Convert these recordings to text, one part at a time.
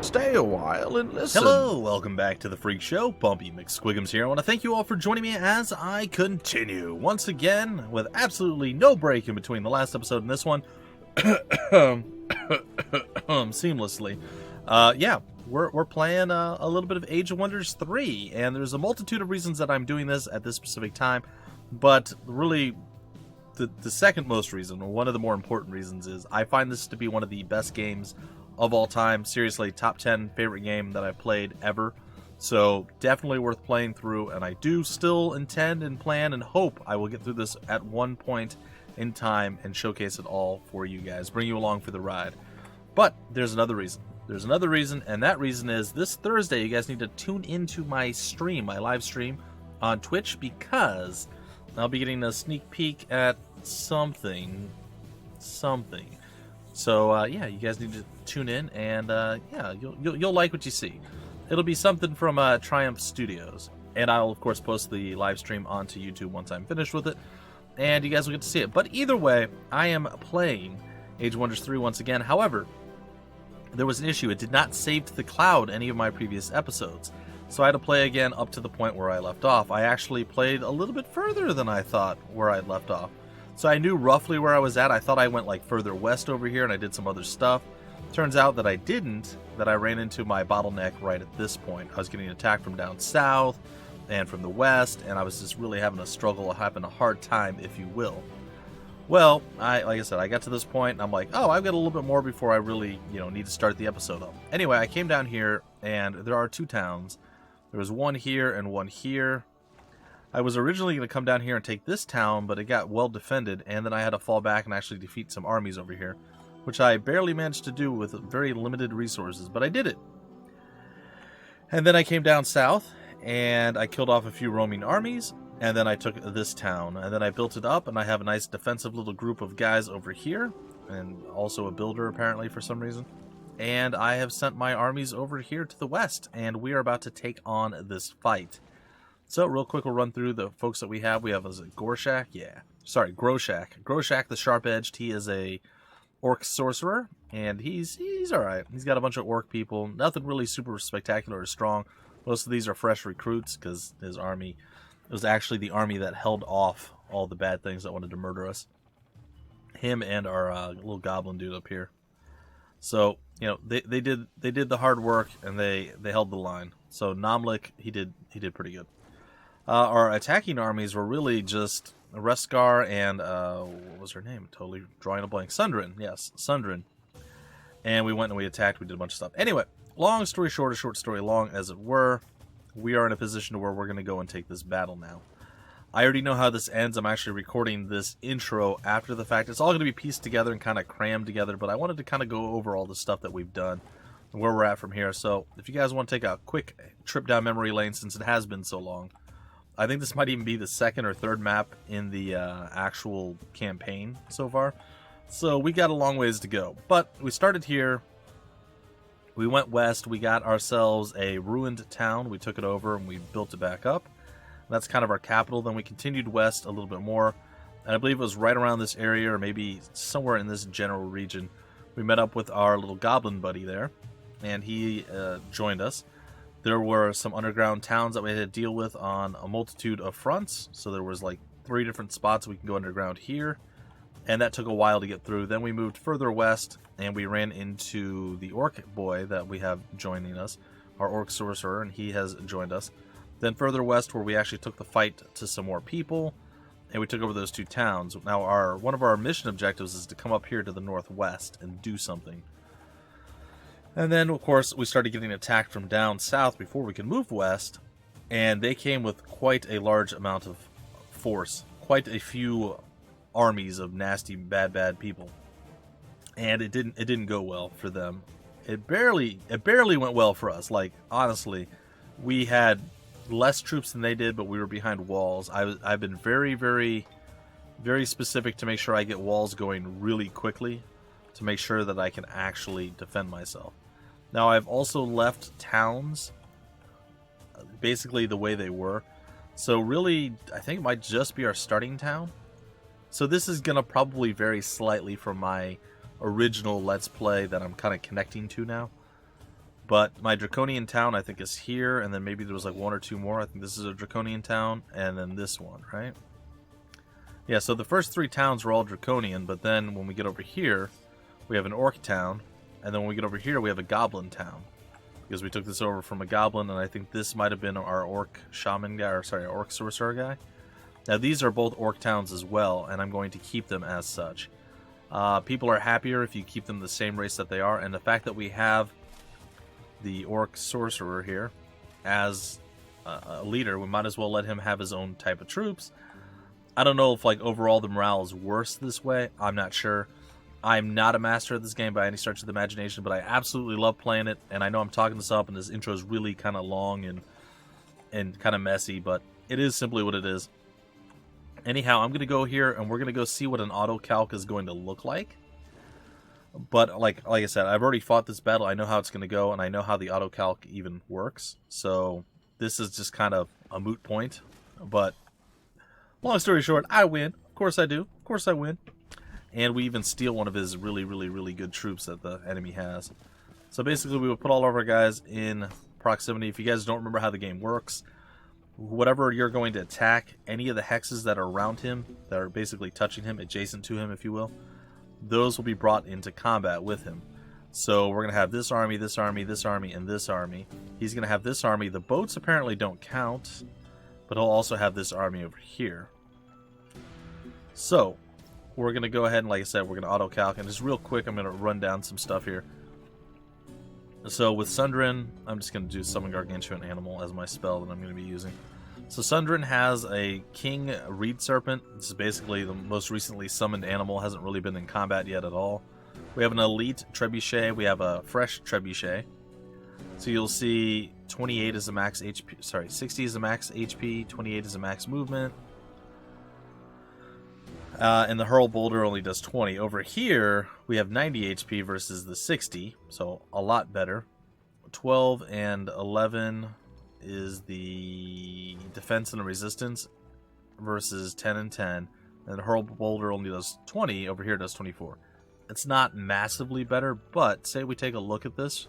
Stay a while and listen. Hello, welcome back to the Phreak Show. Bumpy McSquigums here. I want to thank you all for joining me as I continue once again with absolutely no break in between the last episode and this one. Seamlessly. We're playing a little bit of Age of Wonders 3, and there's a multitude of reasons that I'm doing this at this specific time, but really the second most reason, or one of the more important reasons, is I find this to be one of the best games of all time. Seriously, top 10 favorite game that I've played ever. So definitely worth playing through, and I do still intend and plan and hope I will get through this at one point in time and showcase it all for you guys, bring you along for the ride. But there's another reason. There's another reason, and that reason is this Thursday you guys need to tune into my stream, my live stream on Twitch, because I'll be getting a sneak peek at something. So yeah, you guys need to tune in, and yeah, you'll like what you see. It'll be something from Triumph Studios, and I'll of course post the live stream onto YouTube once I'm finished with it, and you guys will get to see it. But either way, I am playing Age of Wonders 3 once again. However, there was an issue. It did not save to the cloud any of my previous episodes, so I had to play again up to the point where I left off. I actually played a little bit further than I thought where I'd left off. So I knew roughly where I was at. I thought I went like further west over here and I did some other stuff. Turns out that I didn't, that I ran into my bottleneck right at this point. I was getting attacked from down south and from the west, and I was just really having a struggle, having a hard time, if you will. Well, like I said, I got to this point and I'm like, oh, I've got a little bit more before I really, need to start the episode up. Anyway, I came down here and there are two towns. There was one here and one here. I was originally going to come down here and take this town, but it got well defended, and then I had to fall back and actually defeat some armies over here, which I barely managed to do with very limited resources, but I did it. And then I came down south, and I killed off a few roaming armies, and then I took this town, and then I built it up, and I have a nice defensive little group of guys over here, and also a builder apparently for some reason. And I have sent my armies over here to the west, and we are about to take on this fight. So, real quick, we'll run through the folks that we have. We have, is it Gorshak? Yeah. Sorry, Groshak. Groshak the Sharp-Edged. He is a orc sorcerer, and he's alright. He's got a bunch of orc people. Nothing really super spectacular or strong. Most of these are fresh recruits, because his army, it was actually the army that held off all the bad things that wanted to murder us. Him and our little goblin dude up here. So, they did the hard work, and they held the line. So, Namlik, he did pretty good. Our attacking armies were really just Reskar and, what was her name? Totally drawing a blank. Sundrin, yes, Sundrin. And we went and we attacked, we did a bunch of stuff. Anyway, long story short, a short story long as it were, we are in a position where we're going to go and take this battle now. I already know how this ends. I'm actually recording this intro after the fact. It's all going to be pieced together and kind of crammed together, but I wanted to kind of go over all the stuff that we've done and where we're at from here. So if you guys want to take a quick trip down memory lane, since it has been so long, I think this might even be the second or third map in the actual campaign so far. So we got a long ways to go. But we started here. We went west. We got ourselves a ruined town. We took it over and we built it back up. That's kind of our capital. Then we continued west a little bit more. And I believe it was right around this area, or maybe somewhere in this general region. We met up with our little goblin buddy there. And he joined us. There were some underground towns that we had to deal with on a multitude of fronts. So there was like 3 different spots we can go underground here. And that took a while to get through. Then we moved further west and we ran into the orc boy that we have joining us. Our orc sorcerer, and he has joined us. Then further west where we actually took the fight to some more people. And we took over those 2 towns. Now one of our mission objectives is to come up here to the northwest and do something. And then, of course, we started getting attacked from down south before we could move west, and they came with quite a large amount of force, quite a few armies of nasty, bad people. And it didn't go well for them. It barely went well for us. Like, honestly, we had less troops than they did, but we were behind walls. I've been very, very, very specific to make sure I get walls going really quickly, to make sure that I can actually defend myself. Now, I've also left towns basically the way they were. So really, I think it might just be our starting town. So this is going to probably vary slightly from my original Let's Play that I'm kind of connecting to now. But my Draconian town, I think, is here, and then maybe there was like 1 or 2 more. I think this is a Draconian town, and then this one, right? Yeah, so the first 3 towns were all Draconian, but then when we get over here, we have an Orc town, and then when we get over here, we have a Goblin town. Because we took this over from a Goblin, and I think this might have been our Orc Shaman guy, or sorry, our Orc Sorcerer guy. Now, these are both Orc towns as well, and I'm going to keep them as such. People are happier if you keep them the same race that they are, and the fact that we have the Orc Sorcerer here as a leader, we might as well let him have his own type of troops. I don't know if like overall the morale is worse this way. I'm not sure. I'm not a master of this game by any stretch of the imagination, but I absolutely love playing it, and I know I'm talking this up, and this intro is really kind of long and kind of messy, but it is simply what it is. Anyhow, I'm going to go here, and we're going to go see what an auto-calc is going to look like. But like I said, I've already fought this battle. I know how it's going to go, and I know how the auto-calc even works. So this is just kind of a moot point. But long story short, I win. Of course I do. Of course I win. And we even steal one of his really, really, really good troops that the enemy has. So basically, we will put all of our guys in proximity. If you guys don't remember how the game works, whatever you're going to attack, any of the hexes that are around him, that are basically touching him, adjacent to him, if you will, those will be brought into combat with him. So we're going to have this army, this army, this army, and this army. He's going to have this army. The boats apparently don't count, but he'll also have this army over here. So we're going to go ahead and, like I said, we're going to auto-calc. And just real quick, I'm going to run down some stuff here. So with Sundrin, I'm just going to do Summon Gargantuan Animal as my spell that I'm going to be using. So Sundrin has a King Reed Serpent. This is basically the most recently summoned animal. Hasn't really been in combat yet at all. We have an Elite Trebuchet. We have a Fresh Trebuchet. So you'll see 28 is the max HP. Sorry, 60 is the max HP. 28 is the max movement. And the Hurl Boulder only does 20. Over here, we have 90 HP versus the 60, so a lot better. 12 and 11 is the defense and resistance versus 10 and 10. And the Hurl Boulder only does 20. Over here, it does 24. It's not massively better, but say we take a look at this,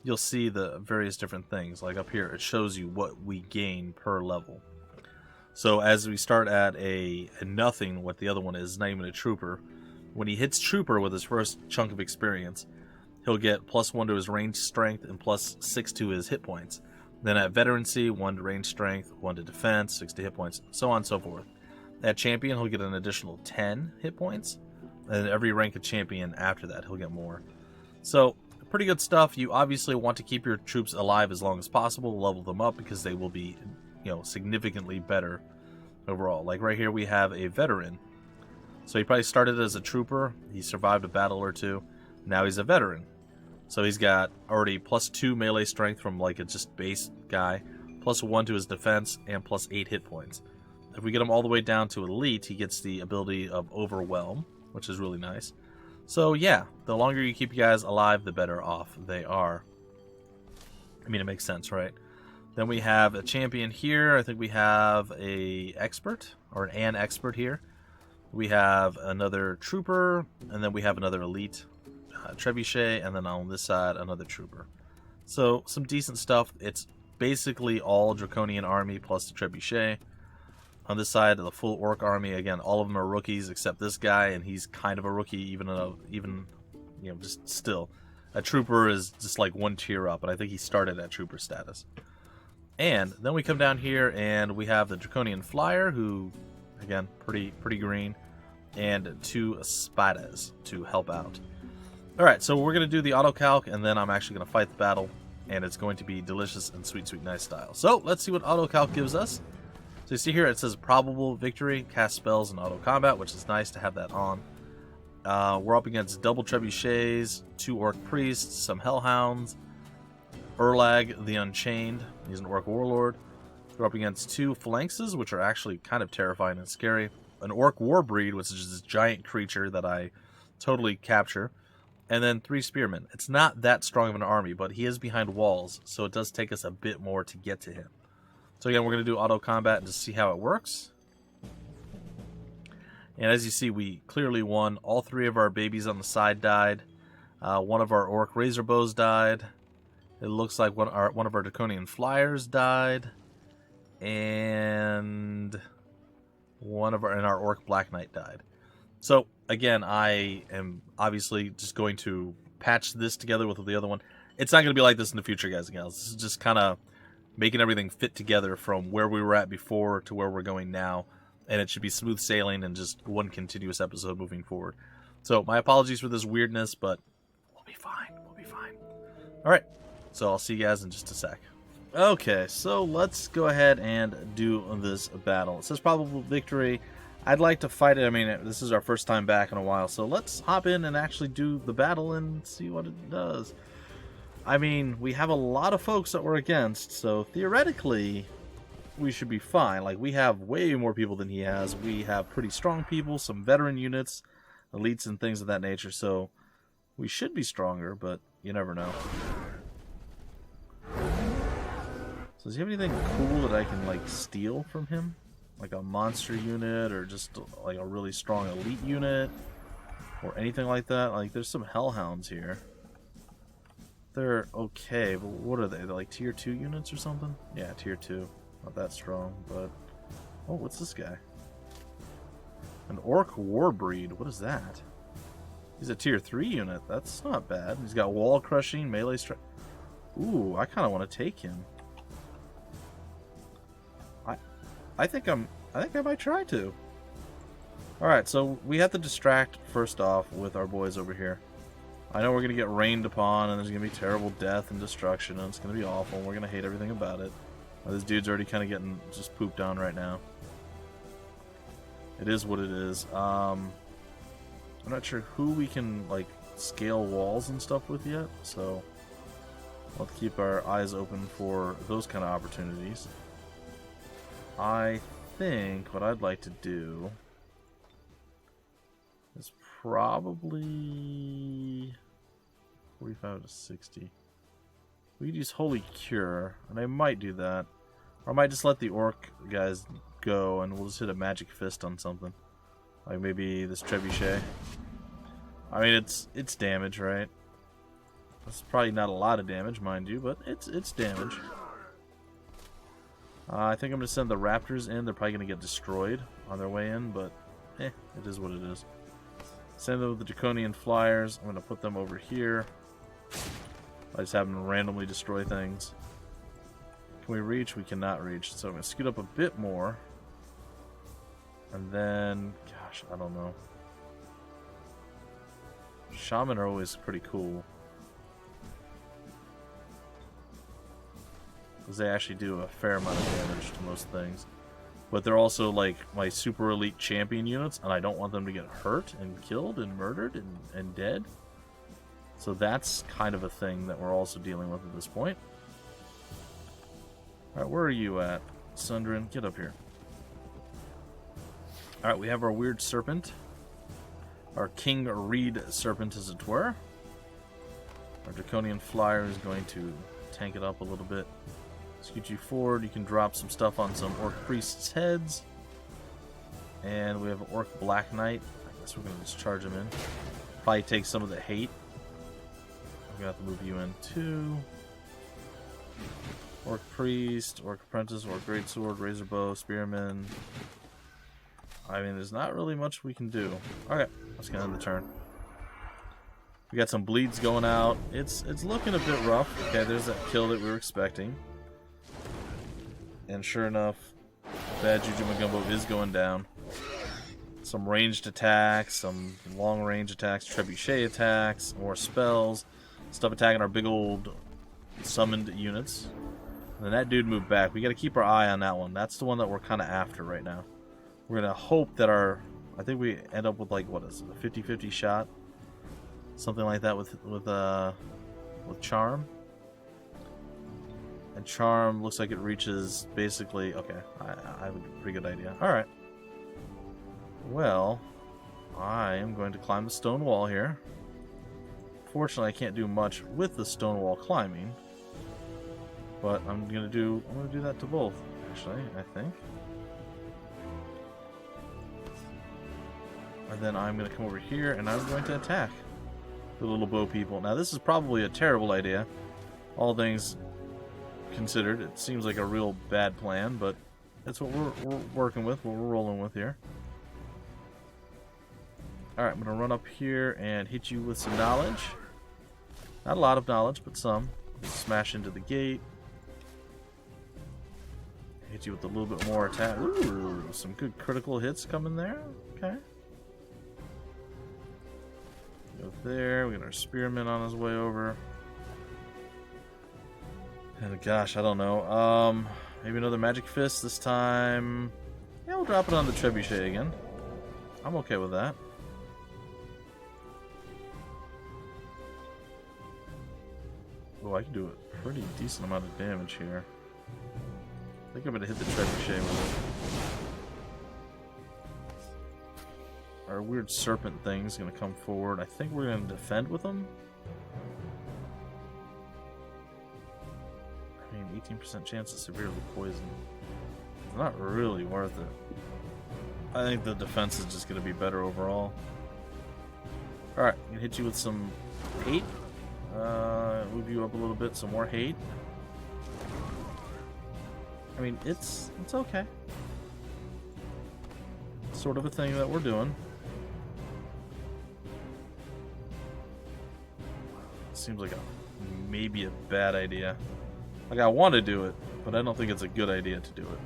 you'll see the various different things. Like up here, it shows you what we gain per level. So as we start at a nothing, what the other one is, not even a trooper, when he hits trooper with his first chunk of experience, he'll get +1 to his range strength and +6 to his hit points. Then at veterancy, 1 to range strength, 1 to defense, 6 to hit points, so on and so forth. At champion, he'll get an additional 10 hit points, and every rank of champion after that, he'll get more. So pretty good stuff. You obviously want to keep your troops alive as long as possible, level them up, because they will be, you know, significantly better overall. Like right here we have a veteran. So he probably started as a trooper, he survived a battle or two, now he's a veteran. So he's got already +2 melee strength from like a just base guy, +1 to his defense, and +8 hit points. If we get him all the way down to elite, he gets the ability of Overwhelm, which is really nice. So yeah, the longer you keep you guys alive, the better off they are. I mean, it makes sense, right? Then we have a champion here. I think we have a expert, or an expert here. We have another trooper, and then we have another elite trebuchet, and then on this side, another trooper. So, some decent stuff. It's basically all Draconian army plus the trebuchet. On this side, the full orc army, again, all of them are rookies except this guy, and he's kind of a rookie, even you know, just still. A trooper is just like 1 tier up, and I think he started at trooper status. And then we come down here and we have the Draconian Flyer, who, again, pretty green, and 2 Espadas to help out. Alright, so we're going to do the auto-calc, and then I'm actually going to fight the battle, and it's going to be delicious and sweet, sweet, nice style. So, let's see what auto-calc gives us. So you see here, it says probable victory, cast spells, and auto-combat, which is nice to have that on. We're up against double trebuchets, 2 orc priests, some hellhounds, Urlag the Unchained, he's an orc warlord. We're up against 2 phalanxes, which are actually kind of terrifying and scary. An orc warbreed, which is this giant creature that I totally capture. And then 3 spearmen. It's not that strong of an army, but he is behind walls, so it does take us a bit more to get to him. So again, we're going to do auto combat and just see how it works. And as you see, we clearly won. All 3 of our babies on the side died. One of our orc razor bows died. It looks like one of our Draconian Flyers died, and our Orc Black Knight died. So again, I am obviously just going to patch this together with the other one. It's not going to be like this in the future, guys and gals. This is just kind of making everything fit together from where we were at before to where we're going now, and it should be smooth sailing and just one continuous episode moving forward. So my apologies for this weirdness, but we'll be fine. We'll be fine. All right. So I'll see you guys in just a sec. Okay, so let's go ahead and do this battle. It says probable victory. I'd like to fight it. I mean, this is our first time back in a while, so let's hop in and actually do the battle and see what it does. I mean, we have a lot of folks that we're against, so theoretically, we should be fine. Like, we have way more people than he has. We have pretty strong people, some veteran units, elites, and things of that nature, so we should be stronger, but you never know. So does he have anything cool that I can, like, steal from him? Like a monster unit, or just, like, a really strong elite unit? Or anything like that? Like, there's some hellhounds here. They're okay, but what are they? They're like tier 2 units or something? Yeah, tier 2. Not that strong, but... Oh, what's this guy? An Orc Warbreed. What is that? He's a tier 3 unit. That's not bad. He's got wall crushing, melee strike. Ooh, I kind of want to take him. I think I might try to. Alright, so we have to distract first off with our boys over here. I know we're going to get rained upon, and there's going to be terrible death and destruction, and it's going to be awful, and we're going to hate everything about it. This dude's already kind of getting just pooped on right now. It is what it is. I'm not sure who we can, like, scale walls and stuff with yet, so we'll have to keep our eyes open for those kind of opportunities. I think what I'd like to do is probably 45 to 60. We could use Holy Cure, and I might do that. Or I might just let the Orc guys go, and we'll just hit a Magic Fist on something. Like maybe this Trebuchet. I mean, it's damage, right? It's probably not a lot of damage, mind you, but it's damage. I think I'm going to send the Raptors in. They're probably going to get destroyed on their way in, but it is what it is. Send them with the Draconian Flyers. I'm going to put them over here. I just have them randomly destroy things. Can we reach? We cannot reach. So I'm going to scoot up a bit more. And then, gosh, I don't know. Shaman are always pretty cool. Because they actually do a fair amount of damage to most things. But they're also like my super elite champion units, and I don't want them to get hurt and killed and murdered and dead. So that's kind of a thing that we're also dealing with at this point. Alright, where are you at? Sundrin, get up here. Alright, we have our weird serpent. Our King Reed serpent, as it were. Our Draconian Flyer is going to tank it up a little bit. Scoot you forward. You can drop some stuff on some Orc Priests' heads. And we have an Orc Black Knight. I guess we're going to just charge him in. Probably take some of the hate. I'm going to have to move you in too. Orc Priest, Orc Apprentice, Orc Greatsword, Razor Bow, Spearman. I mean, there's not really much we can do. Okay, let's get end the turn. We got some bleeds going out. It's looking a bit rough. Okay, there's that kill that we were expecting. And sure enough, Bad Juju Magumbo is going down. Some ranged attacks, some long range attacks, trebuchet attacks, more spells, stuff attacking our big old summoned units. And then that dude moved back. We got to keep our eye on that one. That's the one that we're kind of after right now. We're going to hope that I think we end up with, like, what is it, a 50-50 shot? Something like that with Charm. And Charm looks like it reaches basically... Okay, I have a pretty good idea. Alright. Well, I am going to climb the stone wall here. Fortunately, I can't do much with the stone wall climbing. But I'm gonna do that to both, actually, I think. And then I'm gonna come over here and I'm going to attack the little bow people. Now this is probably a terrible idea. all things considered, it seems like a real bad plan, but that's what we're working with, what we're rolling with here. Alright, I'm going to run up here and hit you with some knowledge. Not a lot of knowledge, but some. Smash into the gate. Hit you with a little bit more attack. Ooh, some good critical hits coming there. Okay. Go there. We got our spearman on his way over. And gosh, I don't know. Maybe another magic fist this time. Yeah, we'll drop it on the trebuchet again. I'm okay with that. Oh, I can do a pretty decent amount of damage here. I think I'm gonna hit the trebuchet with it. Our weird serpent thing's gonna come forward. I think we're gonna defend with them. I mean, 18% chance of severely poisoned. It's not really worth it. I think the defense is just gonna be better overall. Alright, I'm gonna hit you with some hate. Move you up a little bit, some more hate. I mean, it's okay. Sort of a thing that we're doing. Seems like maybe a bad idea. Like, I want to do it, but I don't think it's a good idea to do it.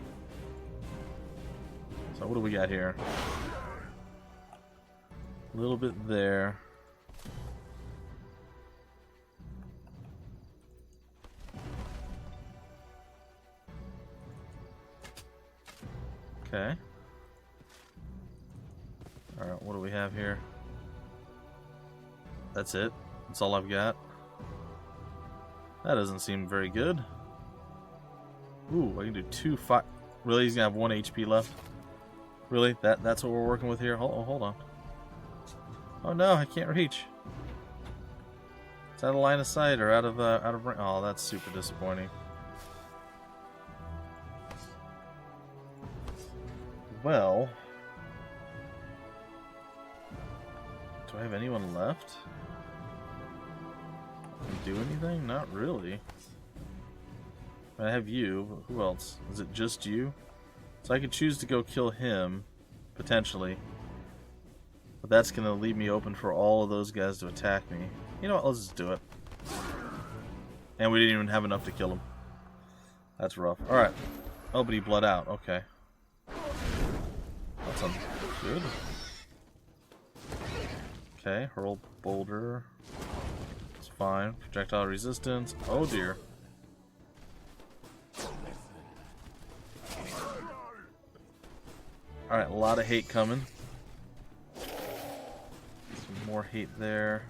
So what do we got here? A little bit there. Okay. Alright, what do we have here? That's it. That's all I've got. That doesn't seem very good. Ooh, I can do 2 5. Really? He's gonna have 1 HP left? Really? That's what we're working with here? Hold on. Oh no, I can't reach. It's out of line of sight or out of range. Oh, that's super disappointing. Well, do I have anyone left? Can do anything? Not really. I have you, but who else? Is it just you? So I could choose to go kill him, potentially. But that's going to leave me open for all of those guys to attack me. You know what? Let's just do it. And we didn't even have enough to kill him. That's rough. Alright. Oh, but he bled out. Okay. That sounds good. Okay, hurl boulder. It's fine. Projectile resistance. Oh dear. Alright, a lot of hate coming. Some more hate there.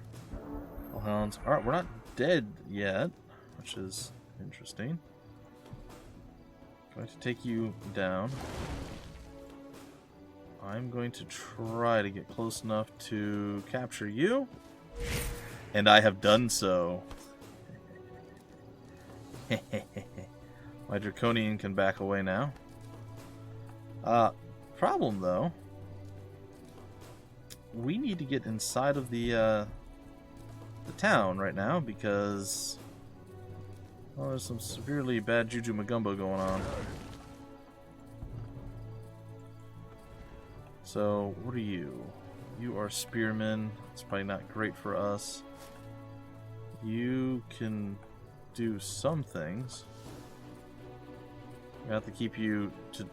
Hellhounds. Alright, we're not dead yet, which is interesting. Going to take you down. I'm going to try to get close enough to capture you. And I have done so. My Draconian can back away now. Problem though, we need to get inside of the town right now because there's some severely bad Juju Magumbo going on. So, what are you? You are spearmen. It's probably not great for us. You can do some things. We have to keep you to,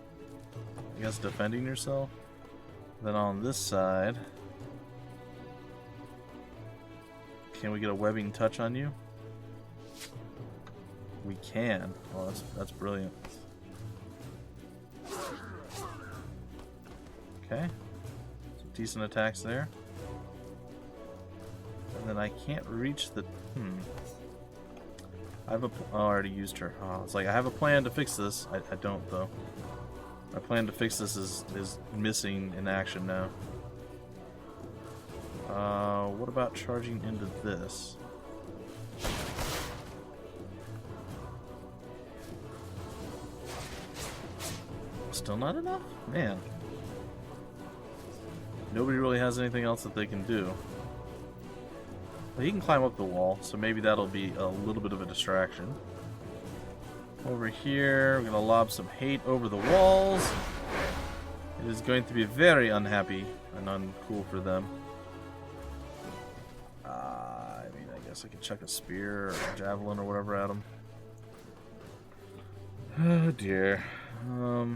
I guess, defending yourself. Then on this side, can we get a webbing touch on you? We can. Oh, that's brilliant. Okay, some decent attacks there. And then I can't reach the... I have a... Oh, I already used her. Oh, it's like, I have a plan to fix this. I don't, though. My plan to fix this is missing in action now. What about charging into this? Still not enough? Man. Nobody really has anything else that they can do. Well, he can climb up the wall, so maybe that'll be a little bit of a distraction. Over here, we're going to lob some hate over the walls. It is going to be very unhappy and uncool for them. I mean, I guess I could chuck a spear or a javelin or whatever at them. Oh dear. A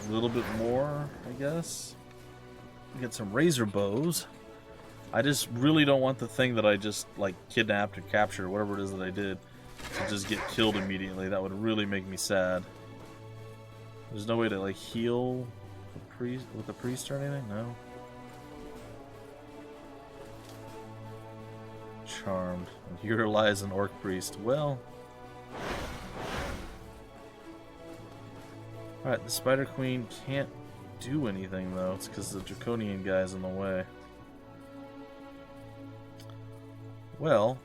little bit more, I guess. Get some razor bows. I just really don't want the thing that I just like kidnapped or captured, or whatever it is that I did, to just get killed immediately. That would really make me sad. There's no way to like heal the priest with the priest or anything? No. Charmed. And here lies an orc priest. Well. Alright, the Spider Queen can't do anything though. It's because the Draconian guy's in the way. Well,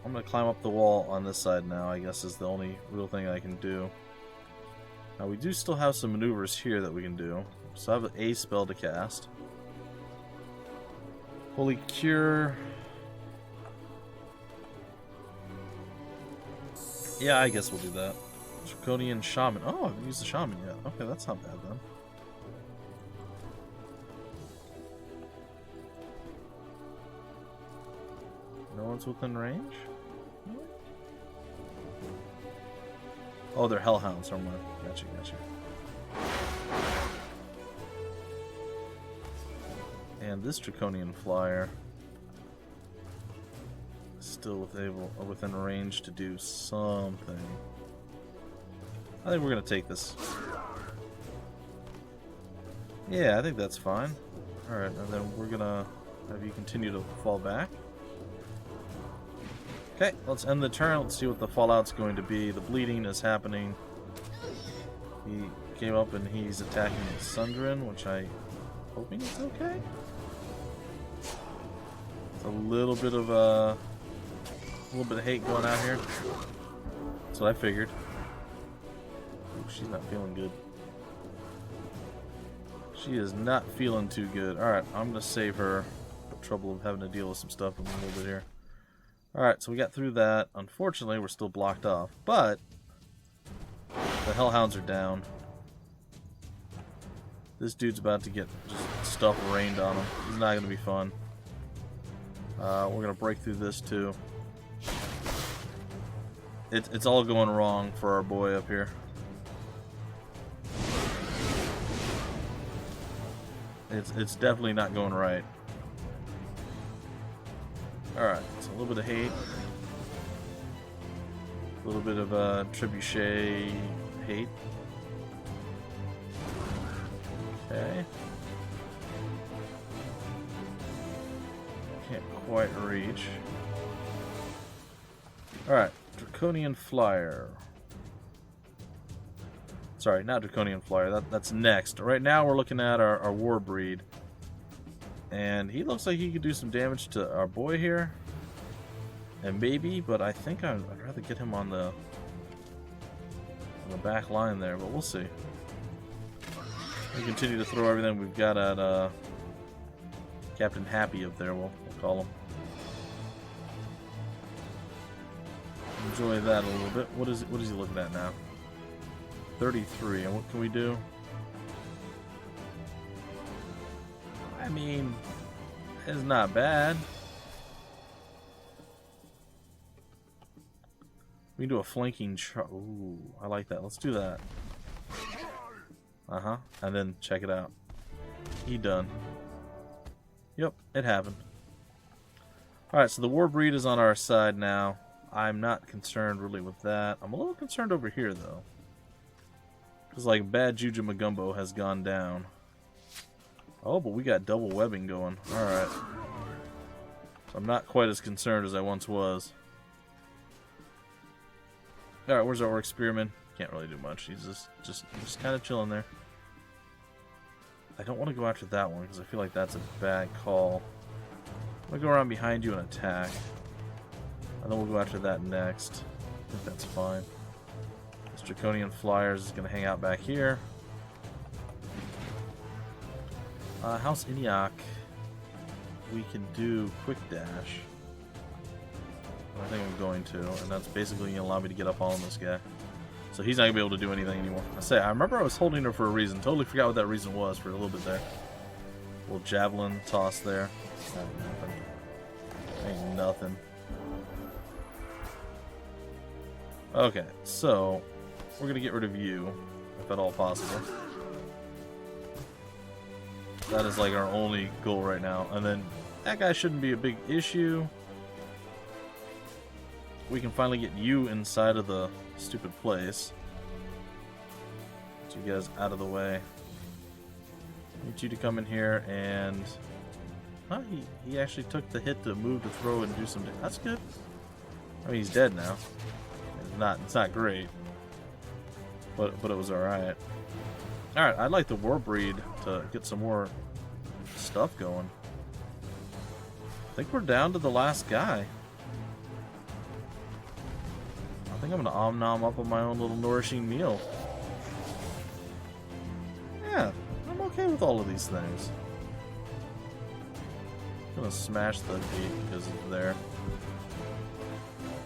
I'm going to climb up the wall on this side now, I guess is the only real thing I can do. Now we do still have some maneuvers here that we can do. So I have a spell to cast. Holy Cure. Yeah, I guess we'll do that. Draconian Shaman. Oh, I haven't used the Shaman yet. Okay, that's not bad then. No one's within range? Oh, they're hellhounds somewhere. Gotcha, gotcha. And this Draconian Flyer is still within range to do something. I think we're gonna take this. Yeah, I think that's fine. Alright, and then we're gonna have you continue to fall back. Okay, let's end the turn. Let's see what the fallout's going to be. The bleeding is happening. He came up and he's attacking Sundrin, which I'm hoping is okay. It's a little bit of hate going out here. That's what I figured. Ooh, she's not feeling good. She is not feeling too good. Alright, I'm going to save her the trouble of having to deal with some stuff in a little bit here. Alright, so we got through that. Unfortunately, we're still blocked off. But the Hellhounds are down. This dude's about to get just stuff rained on him. He's not going to be fun. We're going to break through this too. It's all going wrong for our boy up here. It's definitely not going right. Alright, so a little bit of hate. A little bit of trebuchet hate. Okay. Can't quite reach. Alright, Draconian Flyer. Sorry, not Draconian Flyer. That's next. Right now we're looking at our War Breed. And he looks like he could do some damage to our boy here. And maybe, but I think I'd rather get him on the back line there, but we'll see. We continue to throw everything we've got at Captain Happy up there, we'll call him. Enjoy that a little bit. What is he looking at now? 33, and what can we do? I mean, it's not bad. We can do a flanking ooh, I like that. Let's do that. Uh-huh. And then check it out. He done. Yep, it happened. Alright, so the War Breed is on our side now. I'm not concerned really with that. I'm a little concerned over here, though. Because, like, Bad Juju Magumbo has gone down. Oh, but we got double webbing going. Alright. So I'm not quite as concerned as I once was. Alright, where's our Orc Spearman? Can't really do much. He's just kind of chilling there. I don't want to go after that one because I feel like that's a bad call. I'm going to go around behind you and attack. And then we'll go after that next. I think that's fine. This Draconian Flyers is going to hang out back here. House Iniak, we can do quick dash. I think I'm going to, and that's basically going to allow me to get up on this guy. So he's not going to be able to do anything anymore. I remember I was holding her for a reason. Totally forgot what that reason was for a little bit there. Little javelin toss there. Ain't nothing. Okay, so we're going to get rid of you, if at all possible. That is like our only goal right now. And then that guy shouldn't be a big issue. We can finally get you inside of the stupid place. Get you guys out of the way. Need you to come in here and... Huh? He actually took the hit to move, to throw, and do some... That's good. I mean, he's dead now. It's not great. But it was alright. Alright, I'd like the Warbreed to get some more stuff going. I think we're down to the last guy. I think I'm going to om-nom up on my own little nourishing meal. Yeah, I'm okay with all of these things. I'm going to smash the gate because it's there.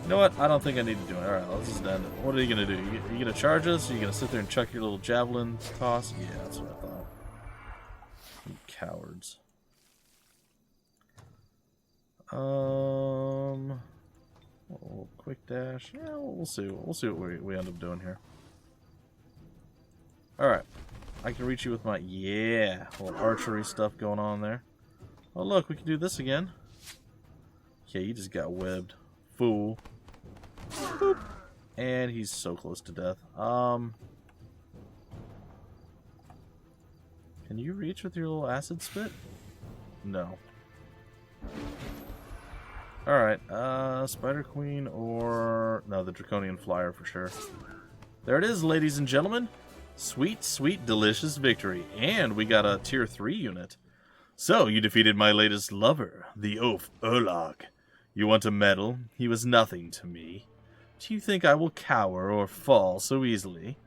You know what? I don't think I need to do it. Alright, let's just end it. What are you going to do? You going to charge us? Are you going to sit there and chuck your little javelin toss? Yeah, that's what I thought. You cowards. Quick dash. Yeah, we'll see. We'll see what we end up doing here. Alright. I can reach you with my... Yeah! A little archery stuff going on there. Oh, look, we can do this again. Yeah, you just got webbed. Fool. Boop. And he's so close to death. Can you reach with your little acid spit? No. Alright, Spider Queen or... No, the Draconian Flyer for sure. There it is, ladies and gentlemen. Sweet, sweet, delicious victory. And we got a tier 3 unit. So, you defeated my latest lover, the oaf Urlag. You want a medal? He was nothing to me. Do you think I will cower or fall so easily?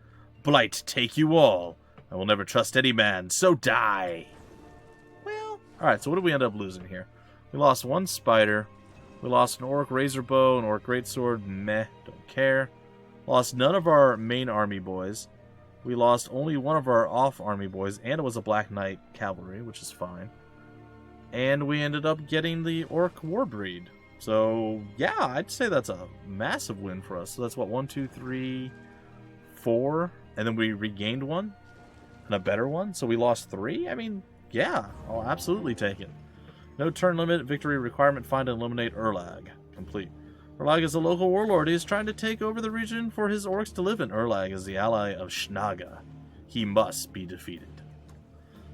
Blight take you all. I will never trust any man, so die. Well, alright, so what did we end up losing here? We lost one spider. We lost an orc razor bow, an orc greatsword, meh, don't care. Lost none of our main army boys. We lost only one of our off army boys, and it was a Black Knight cavalry, which is fine. And we ended up getting the orc warbreed. So, yeah, I'd say that's a massive win for us. So that's what, 1, 2, 3, 4, and then we regained one, and a better one. So we lost 3? I mean, yeah, I'll absolutely take it. No turn limit, victory requirement, find and eliminate Urlag. Complete. Urlag is a local warlord. He is trying to take over the region for his orcs to live in. Urlag is the ally of Schnaga. He must be defeated.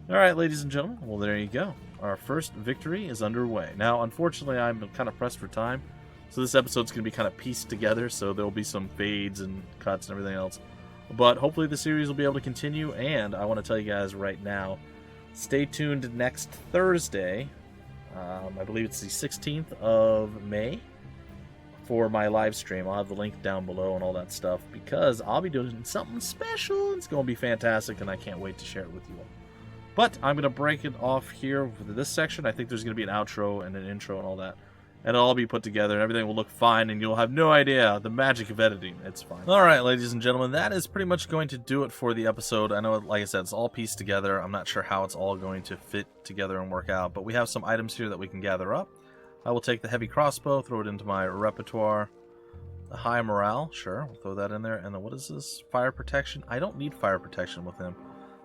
Alright, ladies and gentlemen, well, there you go. Our first victory is underway. Now, unfortunately, I'm kind of pressed for time, so this episode's going to be kind of pieced together, so there'll be some fades and cuts and everything else. But hopefully the series will be able to continue, and I want to tell you guys right now, stay tuned next Thursday. I believe it's the 16th of May for my live stream. I'll have the link down below and all that stuff, because I'll be doing something special. It's going to be fantastic, and I can't wait to share it with you all. But I'm going to break it off here for this section. I think there's going to be an outro and an intro and all that. And it'll all be put together, and everything will look fine, and you'll have no idea the magic of editing. It's fine. Alright, ladies and gentlemen, that is pretty much going to do it for the episode. I know, like I said, it's all pieced together. I'm not sure how it's all going to fit together and work out, but we have some items here that we can gather up. I will take the heavy crossbow, throw it into my repertoire. The high morale, sure, we'll throw that in there. And then what is this? Fire protection? I don't need fire protection with him.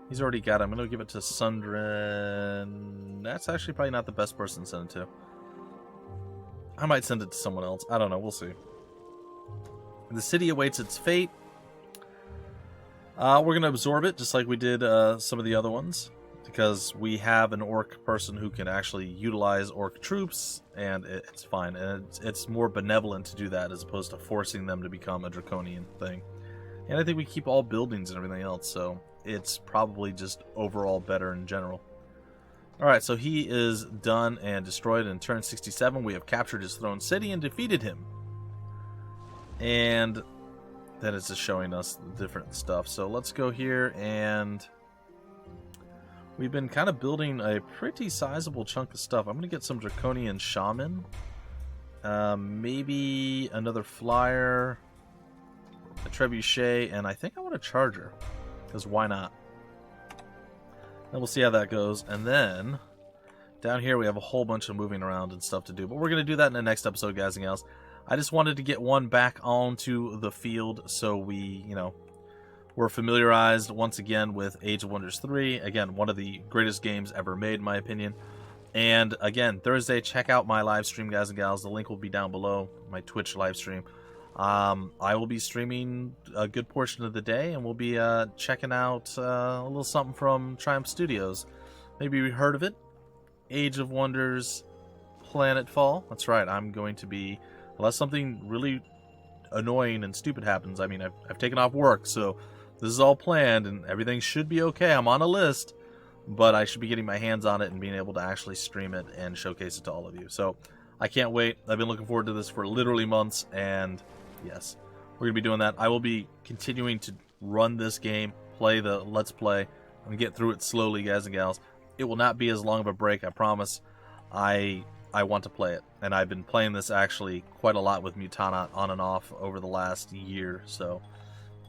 He's already got it. I'm going to give it to Sundrin. That's actually probably not the best person to send it to. I might send it to someone else. I don't know. We'll see. The city awaits its fate. We're going to absorb it, just like we did some of the other ones, because we have an orc person who can actually utilize orc troops, and it's fine. And it's more benevolent to do that as opposed to forcing them to become a draconian thing. And I think we keep all buildings and everything else, so it's probably just overall better in general. Alright, so he is done and destroyed in turn 67. We have captured his throne city and defeated him. And that is just showing us different stuff. So let's go here and we've been kind of building a pretty sizable chunk of stuff. I'm going to get some Draconian Shaman. Maybe another Flyer, a Trebuchet, and I think I want a Charger. Because why not? And we'll see how that goes. And then, down here we have a whole bunch of moving around and stuff to do. But we're going to do that in the next episode, guys and gals. I just wanted to get one back onto the field so we, we're familiarized once again with Age of Wonders 3. Again, one of the greatest games ever made, in my opinion. And again, Thursday, check out my live stream, guys and gals. The link will be down below, my Twitch live stream. I will be streaming a good portion of the day, and we'll be checking out a little something from Triumph Studios. Maybe you heard of it. Age of Wonders Planetfall. That's right, I'm going to be, unless something really annoying and stupid happens. I mean, I've taken off work, so this is all planned, and everything should be okay. I'm on a list, but I should be getting my hands on it and being able to actually stream it and showcase it to all of you. So I can't wait. I've been looking forward to this for literally months, and yes, we're going to be doing that. I will be continuing to run this game, play the Let's Play, and get through it slowly, guys and gals. It will not be as long of a break, I promise. I want to play it, and I've been playing this actually quite a lot with Mutana on and off over the last year, so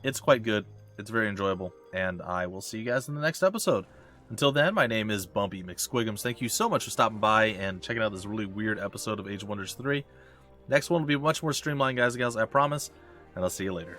it's quite good. It's very enjoyable, and I will see you guys in the next episode. Until then, my name is Bumpy McSquigums. Thank you so much for stopping by and checking out this really weird episode of Age of Wonders 3. Next one will be much more streamlined, guys and gals, I promise, and I'll see you later.